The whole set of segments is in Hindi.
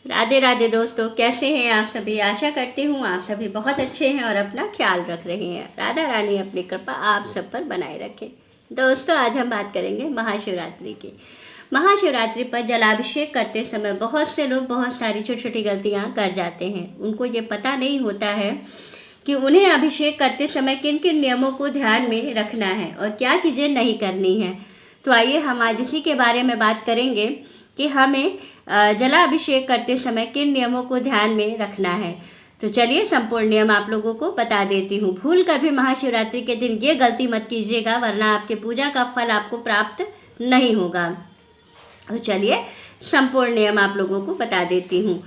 राधे राधे दोस्तों, कैसे हैं आप सभी। आशा करती हूँ आप सभी बहुत अच्छे हैं और अपना ख्याल रख रहे हैं। राधा रानी अपनी कृपा आप सब पर बनाए रखे। दोस्तों, आज हम बात करेंगे महाशिवरात्रि की। महाशिवरात्रि पर जलाभिषेक करते समय बहुत से लोग बहुत सारी छोटी छोटी गलतियाँ कर जाते हैं। उनको ये पता नहीं होता है कि उन्हें अभिषेक करते समय किन किन नियमों को ध्यान में रखना है और क्या चीज़ें नहीं करनी है। तो आइए हम आज इसी के बारे में बात करेंगे कि हमें जलाभिषेक करते समय किन नियमों को ध्यान में रखना है। तो चलिए संपूर्ण नियम आप लोगों को बता देती हूँ। भूल कर भी महाशिवरात्रि के दिन ये गलती मत कीजिएगा, वरना आपके पूजा का फल आपको प्राप्त नहीं होगा। तो चलिए संपूर्ण नियम आप लोगों को बता देती हूँ।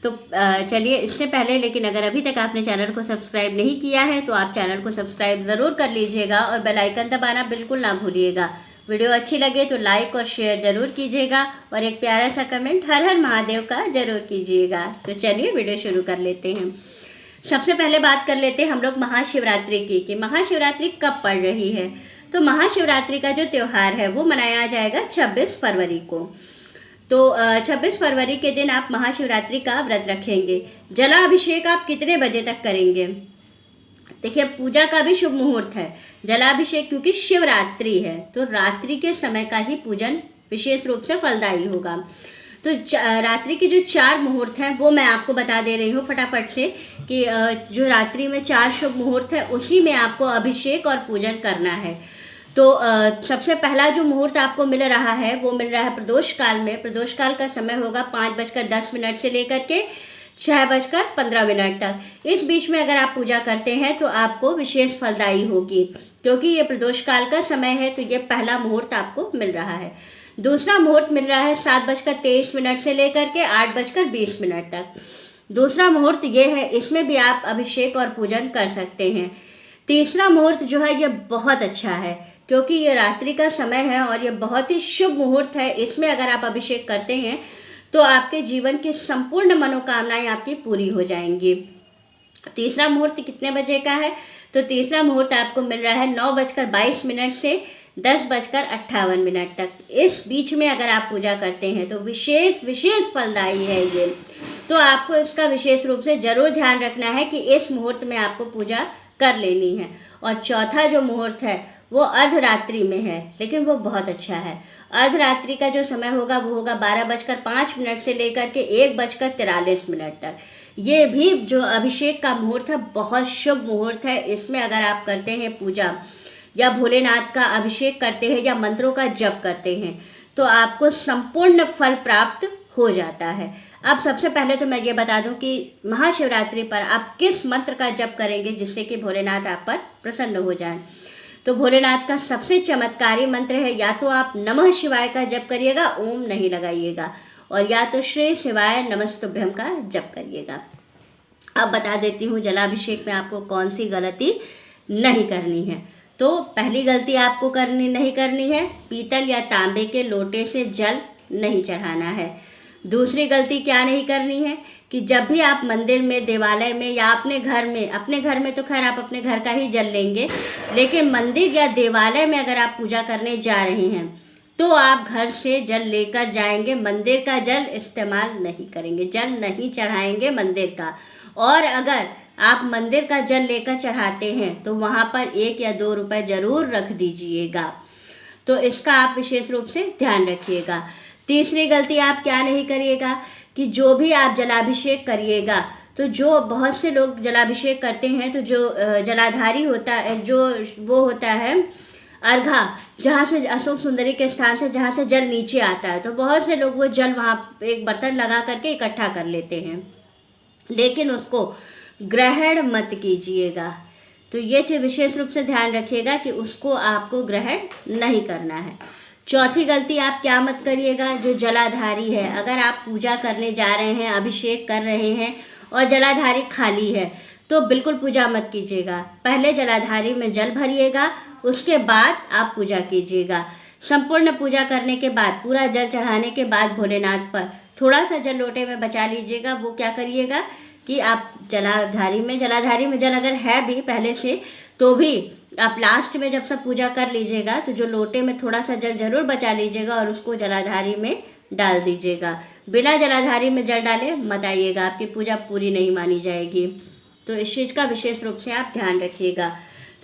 तो चलिए, इससे पहले लेकिन अगर अभी तक आपने चैनल को सब्सक्राइब नहीं किया है तो आप चैनल को सब्सक्राइब ज़रूर कर लीजिएगा और बेल आइकन दबाना बिल्कुल ना भूलिएगा। वीडियो अच्छी लगे तो लाइक और शेयर ज़रूर कीजिएगा और एक प्यारा सा कमेंट हर हर महादेव का ज़रूर कीजिएगा। तो चलिए वीडियो शुरू कर लेते हैं। सबसे पहले बात कर लेते हैं हम लोग महाशिवरात्रि की कि महाशिवरात्रि कब पड़ रही है। तो महाशिवरात्रि का जो त्यौहार है वो मनाया जाएगा 26 फरवरी को। तो 26 फरवरी के दिन आप महाशिवरात्रि का व्रत रखेंगे। जलाभिषेक आप कितने बजे तक करेंगे? देखिए, पूजा का भी शुभ मुहूर्त है। जलाभिषेक क्योंकि शिवरात्रि है तो रात्रि के समय का ही पूजन विशेष रूप से फलदायी होगा। तो रात्रि के जो 4 मुहूर्त हैं वो मैं आपको बता दे रही हूँ फटाफट से कि जो रात्रि में 4 शुभ मुहूर्त है उसी में आपको अभिषेक और पूजन करना है। तो सबसे पहला जो मुहूर्त आपको मिल रहा है वो मिल रहा है प्रदोष काल में। प्रदोष काल का समय होगा 5:10 से लेकर के 6:15 तक। इस बीच में अगर आप पूजा करते हैं तो आपको विशेष फलदायी होगी, क्योंकि ये प्रदोष काल का समय है। तो ये पहला मुहूर्त आपको मिल रहा है। दूसरा मुहूर्त मिल रहा है 7:23 से लेकर के 8:20 तक। दूसरा मुहूर्त ये है, इसमें भी आप अभिषेक और पूजन कर सकते हैं। तीसरा मुहूर्त जो है ये बहुत अच्छा है, क्योंकि ये रात्रि का समय है और ये बहुत ही शुभ मुहूर्त है। इसमें अगर आप अभिषेक करते हैं तो आपके जीवन की संपूर्ण मनोकामनाएं आपकी पूरी हो जाएंगी। तीसरा मुहूर्त कितने बजे का है? तो तीसरा मुहूर्त आपको मिल रहा है 9:22 से 10:58 तक। इस बीच में अगर आप पूजा करते हैं तो विशेष फलदायी है ये। तो आपको इसका विशेष रूप से जरूर ध्यान रखना है कि इस मुहूर्त में आपको पूजा कर लेनी है। और चौथा जो मुहूर्त है वो अर्धरात्रि में है, लेकिन वो बहुत अच्छा है। अर्धरात्रि का जो समय होगा वो होगा 12:05 से लेकर के 1:43 तक। ये भी जो अभिषेक का मुहूर्त है बहुत शुभ मुहूर्त है। इसमें अगर आप करते हैं पूजा या भोलेनाथ का अभिषेक करते हैं या मंत्रों का जप करते हैं तो आपको संपूर्ण फल प्राप्त हो जाता है। अब सबसे पहले तो मैं ये बता दूं कि महाशिवरात्रि पर आप किस मंत्र का जप करेंगे जिससे कि भोलेनाथ आप पर प्रसन्न हो जाएं। तो भोलेनाथ का सबसे चमत्कारी मंत्र है, या तो आप नमः शिवाय का जप करिएगा, ओम नहीं लगाइएगा, और या तो श्री शिवाय नमस्तुभ्यम का जप करिएगा। अब बता देती हूँ जलाभिषेक में आपको कौन सी गलती नहीं करनी है। तो पहली गलती आपको नहीं करनी है, पीतल या तांबे के लोटे से जल नहीं चढ़ाना है। दूसरी गलती क्या नहीं करनी है कि जब भी आप मंदिर में, देवालय में या अपने घर में तो खैर आप अपने घर का ही जल लेंगे, लेकिन मंदिर या देवालय में अगर आप पूजा करने जा रहे हैं तो आप घर से जल लेकर जाएंगे। मंदिर का जल इस्तेमाल नहीं करेंगे, जल नहीं चढ़ाएंगे मंदिर का। और अगर आप मंदिर का जल लेकर चढ़ाते हैं तो वहाँ पर 1 या 2 रुपए ज़रूर रख दीजिएगा। तो इसका आप विशेष रूप से ध्यान रखिएगा। तीसरी गलती आप क्या नहीं करिएगा कि जो भी आप जलाभिषेक करिएगा तो जो बहुत से लोग जलाभिषेक करते हैं तो जो जलाधारी होता है, जो वो होता है अर्घा, जहाँ से अशोक सुंदरी के स्थान से जहाँ से जल नीचे आता है, तो बहुत से लोग वो जल वहाँ एक बर्तन लगा करके इकट्ठा कर लेते हैं, लेकिन उसको ग्रहण मत कीजिएगा। तो ये चीज़ विशेष रूप से ध्यान रखिएगा कि उसको आपको ग्रहण नहीं करना है। चौथी गलती आप क्या मत करिएगा, जो जलाधारी है, अगर आप पूजा करने जा रहे हैं, अभिषेक कर रहे हैं और जलाधारी खाली है तो बिल्कुल पूजा मत कीजिएगा। पहले जलाधारी में जल भरिएगा, उसके बाद आप पूजा कीजिएगा। संपूर्ण पूजा करने के बाद, पूरा जल चढ़ाने के बाद भोलेनाथ पर थोड़ा सा जल लोटे में बचा लीजिएगा। वो क्या करिएगा कि आप जलाधारी में जल अगर है भी पहले से तो भी आप लास्ट में जब सब पूजा कर लीजिएगा तो जो लोटे में थोड़ा सा जल जरूर बचा लीजिएगा और उसको जलाधारी में डाल दीजिएगा। बिना जलाधारी में जल डाले मत आइएगा, आपकी पूजा पूरी नहीं मानी जाएगी। तो इस चीज़ का विशेष रूप से आप ध्यान रखिएगा।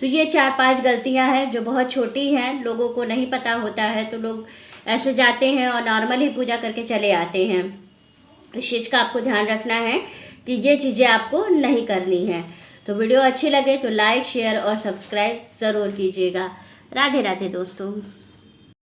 तो ये 4-5 गलतियां हैं जो बहुत छोटी हैं, लोगों को नहीं पता होता है, तो लोग ऐसे जाते हैं और नॉर्मल ही पूजा करके चले आते हैं। इस चीज़ का आपको ध्यान रखना है कि ये चीज़ें आपको नहीं करनी है। तो वीडियो अच्छी लगे तो लाइक, शेयर और सब्सक्राइब ज़रूर कीजिएगा। राधे राधे दोस्तों।